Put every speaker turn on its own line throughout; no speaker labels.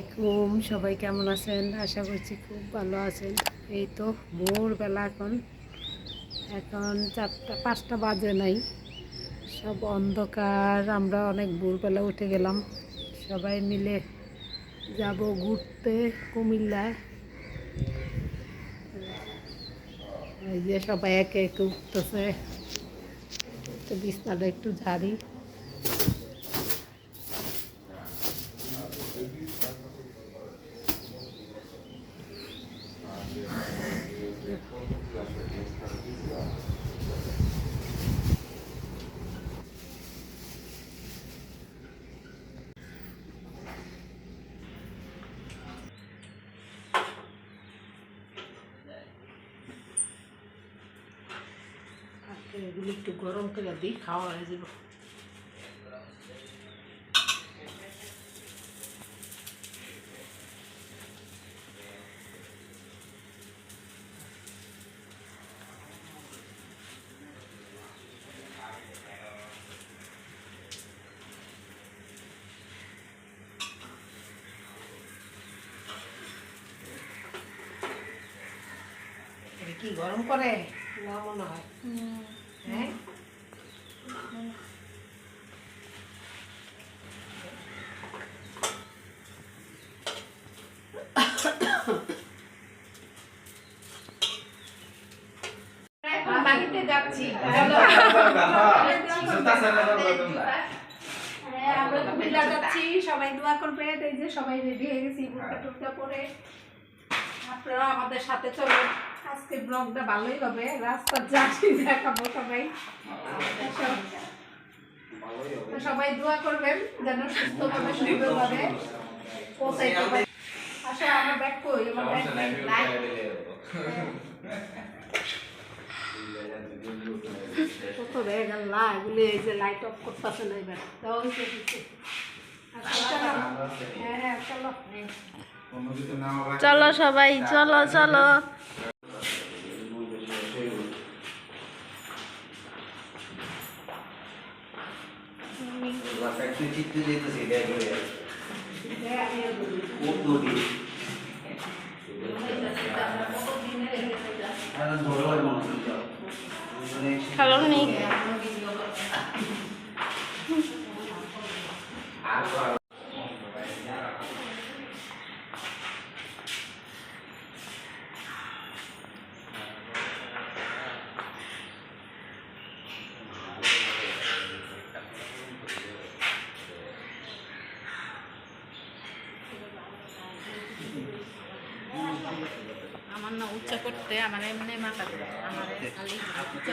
আলাইকুম, সবাই কেমন আছেন? আশা করছি খুব ভালো আছেন। এই তো ভোরবেলা, এখন 4টা 5টা বাজে নাই, সব অন্ধকার। আমরা অনেক ভোরবেলা উঠে গেলাম, সবাই মিলে যাব ঘুরতে কুমিল্লায়। এই যে সবাই একে একে উঠতেছে, তো বিছনাটা একটু ঝাড়ি। এগুলো একটু গরম করে দিই, খাওয়া হয়ে যাবে। কি গরম করে না মনে হয়? হ্যাঁ, যাচ্ছি। আমরা কুমিল্লা যাচ্ছি, সবাই দোয়া করবে। এই যে সবাই রেডি হয়ে গেছি, বুরকা টুরকা পরে। আপনারা আমাদের সাথে চলুন, আজকে ব্লগটা ভালোই হবে। রাস্তার জার্সি দেখাবো সবাই। সবাই দোয়া করবেন যেন সুস্থভাবে সুন্দরভাবে পৌঁছাইতে পারি। আসলে আমার ব্যাগ কই? আমার ব্যাগ নাই। কত ব্যাগ আল্লাহ, এগুলি এই যে লাইট অফ করতেছে না এবার। হ্যাঁ চলো
চলো সবাই, চলো চলো। হ্যালো নি আমার না উচ্চ করতে, আমার এমনি মাথা আমার খালি উচ্চ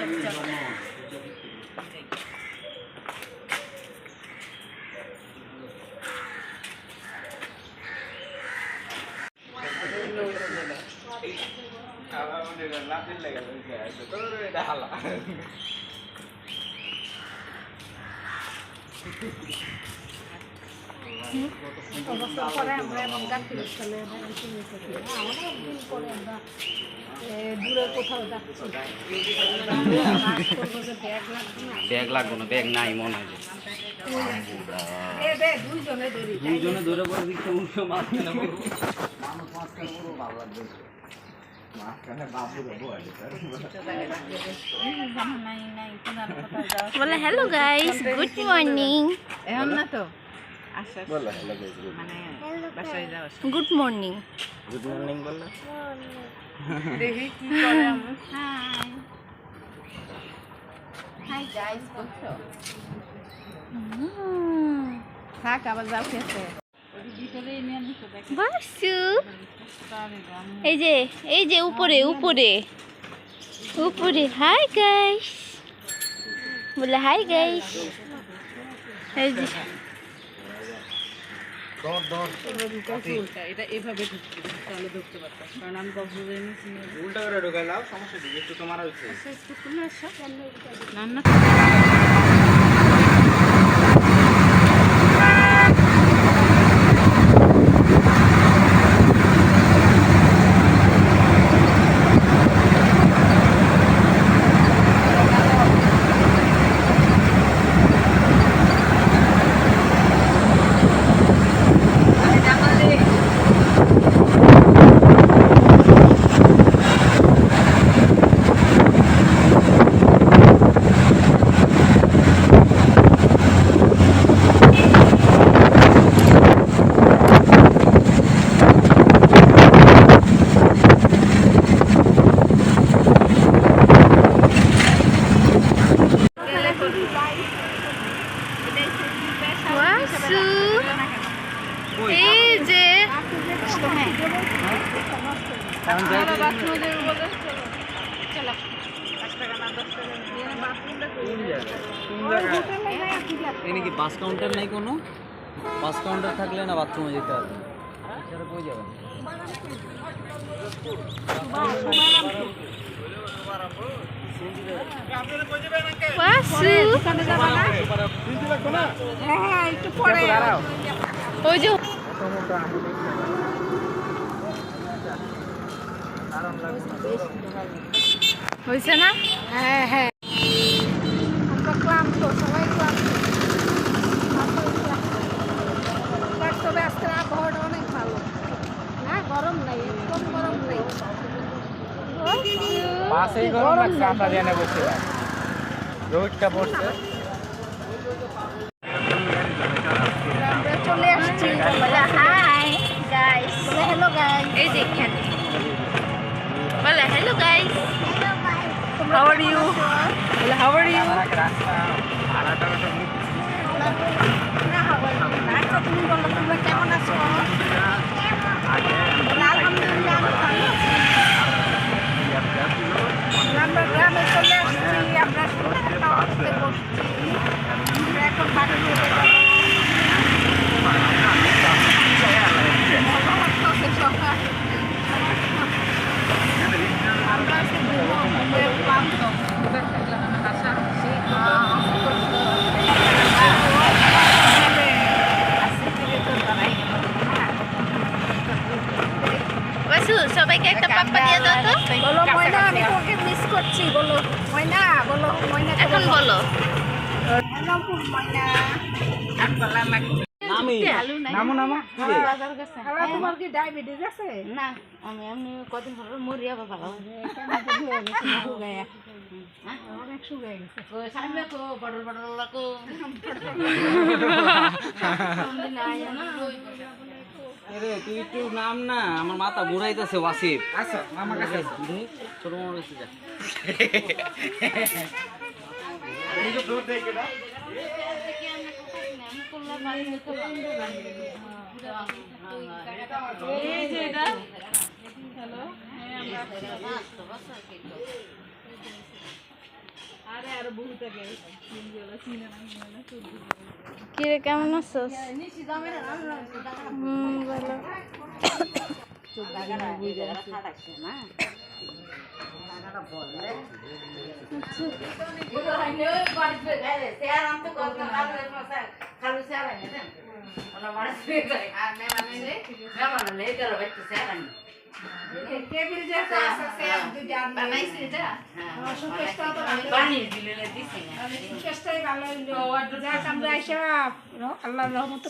পরে আমরা এখন গাড়ি চলে পরে আমরা দূরে কোথাও যাচ্ছি।
ব্যাগ লাগবে না, ব্যাগ নাই মনে হয়। দুইজনে ধরে পরে দিচ্ছে উঠে মাঝখানে ভালো লাগবে।
বলে হ্যালো গাইস, গুড মর্নিং।
এখন না তো
গুড মর্নিং।
গুড মর্নিং বললে
দেখি কি করে।
হাই হাই গাইস, বলছো
থাক, আবার যাও খেতে।
বাসু, এই যে উপরে উপরে উপরে। হাই গাইস, বলে হাই গাইস। এই যে
এটা এভাবে ঢুকতে তাহলে ঢুকতে পারতাম, কারণ আমি কক্সবাজারে নিয়েছি।
উল্টা করে ঢোকাই দাও, সমস্যা নেই, একটু তোমার হচ্ছে
রান্না
এখন যাই
চলো বাথরুমে যাবো বলে চলো 5 টাকা না 10 টাকা দিয়ে বাথরুমটা
কোন জায়গায়?
হোটেলে যায় কি লাগে
এখানে কি বাস কাউন্টার নাই কোনো? বাস কাউন্টার থাকলে না বাথরুমে যেতে হবে। এছাড়া কই যাবেন?
বাসু
দোকানে যাবা না হ্যাঁ একটু পরে
ওই যে হয়েছে না
হ্যাঁ হ্যাঁ আমরা ক্লান্ত সবাই ক্লান্ত তবে আজকের আবহাওয়াটা অনেক ভালো না গরম নাই একদম গরম নেই
বাসেই গরম লাগছে, আমরা জেনে বসছিলাম। রোদটা পড়ছে।
আমরা চলে আসছি
বলে হাই গাইস
হ্যালো গাইস
এই যে এখানে বলে hello guys
how are you
বলে হাউ আর ইউ
আচ্ছা তুমি বলো তোমরা কেমন আছো আলহামদুলিল্লাহ আমি ভালো আছি আমরা গ্রামে চলে আসছি আমরা সুন্দর খাওয়া খেতে বসছি আমরা এখন বাড়ি চলে যাবো ভালো লাগতেছে সকাল আমরা আজকে ঘুমোতে ক্লান্ত
বাসু সবাইকে একটা পাপ্পা দিয়ে দাও তো
বলো ময়না আমি তোমাকে মিস করছি বলো ময়না বলো ময়না
এখন বলো
হ্যালো ময়না
নামি নামো নামো
বাজার গেছে
খালা তোমার কি ডায়াবেটিস আছে
না আমি এমনি কদিন পর মরিয়া বাবা
অনেক শুকিয়ে গেছে
সামনে কো বড় বড় লাগো
আরে তুই একটু নাম না, আমার মাথা ঘুরাইতেছে ওয়াসিফ। আচ্ছা আমার কাছে ছোট মনে হচ্ছে যা।
এই যে এটা কিরে কেমন আছোস ভালো
টেবিল যেটা আছে সেম দুইটা বানাইছি এটা সুকেশটাও তো সুকেশটাই ভালো হইলো যাক আমরা আইসা আল্লাহর রহমতে